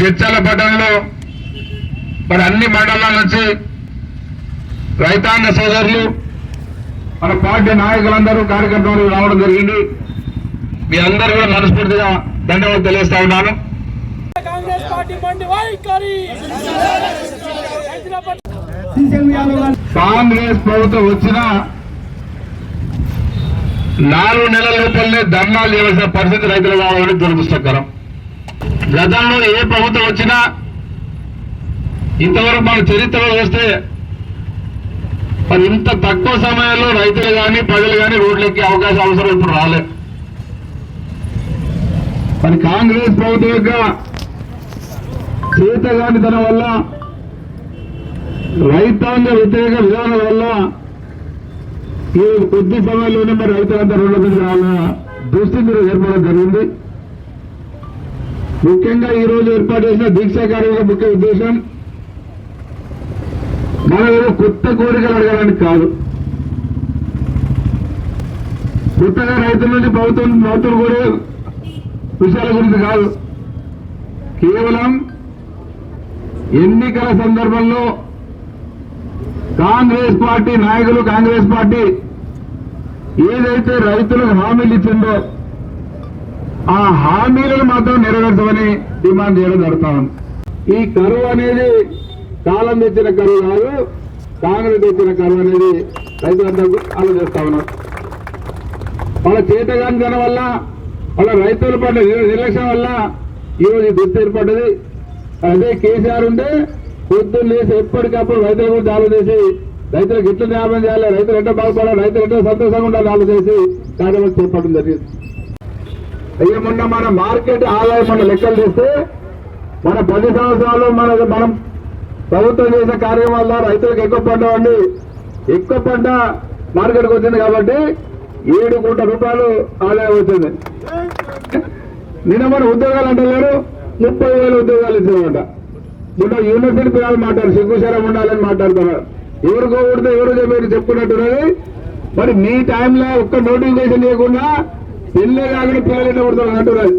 జడ్చర్ల పట్టణంలో మరి అన్ని మండలాల నుంచి రైతాంగ సోదరులు మన పార్టీ నాయకులందరూ కార్యకర్తలు రావడం జరిగింది. మీ అందరూ కూడా మనస్ఫూర్తిగా ధన్యవాదాలు తెలియజేస్తా ఉన్నాను. కాంగ్రెస్ ప్రభుత్వం వచ్చిన 4 నెలల లోపలనే ధర్నాలు చేయవలసిన పరిస్థితి రైతులు కావాలని దురదృష్టకరం. గతంలో ఏ ప్రభుత్వం వచ్చినా ఇంతవరకు మన చరిత్రలో చూస్తే మరి ఇంత తక్కువ సమయంలో రైతులు కానీ ప్రజలు కానీ రోడ్లెక్కే అవకాశం అవసరం ఇప్పుడు రాలే. మరి కాంగ్రెస్ ప్రభుత్వం యొక్క చేతగానితనం వల్ల రైతాంగ వ్యతిరేక విధానం వల్ల ఈ కొద్ది సమయంలోనే మరి రైతులంతా రోడ్ల మీద రావాలన్న దుస్థితి ఏర్పడడం జరిగింది. ముఖ్యంగా ఈ రోజు ఏర్పాటు చేసిన దీక్షా కార్యక్రమం ముఖ్య ఉద్దేశం మనం ఏదో కొత్త కోరికలు అడగాలని కాదు, కొత్తగా రైతుల నుంచి ప్రభుత్వం కూడా విషయాల గురించి కాదు, కేవలం ఎన్నికల సందర్భంలో కాంగ్రెస్ పార్టీ నాయకులు కాంగ్రెస్ పార్టీ ఏదైతే రైతులకు హామీలు ఇచ్చిందో ఆ హామీలను మాత్రం నెరవేర్చమని డిమాండ్ చేయడం జరుగుతా ఉంది. ఈ కరువు అనేది కాలం తెచ్చిన కరువు కాదు, కాంగ్రెస్ తెచ్చిన కరువు అనేది రైతులంతా ఆలోచిస్తా ఉన్నారు. వాళ్ళ చేతగానితనం వల్ల వాళ్ళ రైతుల పడ్డ నిర్లక్ష్యం వల్ల ఈరోజు దుస్థితి ఏర్పడ్డది. అదే కేసీఆర్ ఉంటే పొద్దున్న లేసి ఎప్పటికప్పుడు రైతుల గురించి ఆలోచించి రైతులకు ఎట్లా న్యాయం చేయాలి, రైతులు ఎట్లా బాగుపడాలి, రైతులు ఎట్లా సంతోషంగా ఉండాలి ఆలోచించి కార్యక్రమం చేపట్టడం జరిగింది. అయ్యే మొన్న మన మార్కెట్ ఆదాయం మన లెక్కలు చేస్తే మన 10 సంవత్సరాలు మనం ప్రభుత్వం చేసిన కార్యక్రమం వల్ల రైతులకు ఎక్కువ పంట వండి ఎక్కువ పంట మార్కెట్కి వచ్చింది కాబట్టి 7 కోట్ల రూపాయలు ఆదాయం వచ్చింది. నిన్న మన ఉద్యోగాలు అంటలేరు, 30,000 ఉద్యోగాలు ఇచ్చామంట. మొన్న యూనివర్సిటీ పిల్లలు మాట్లాడారు, సిగ్గుశరం ఉండాలని మాట్లాడుతున్నారు. ఎవరికో కొడితే ఎవరికో మీరు చెప్పుకున్నట్టున్నది. మరి మీ టైంలో ఒక్క నోటిఫికేషన్ లేకుండా పెళ్ళే కాకుండా పిల్లలు ఎట్లా కొడతారు అంటున్నారు.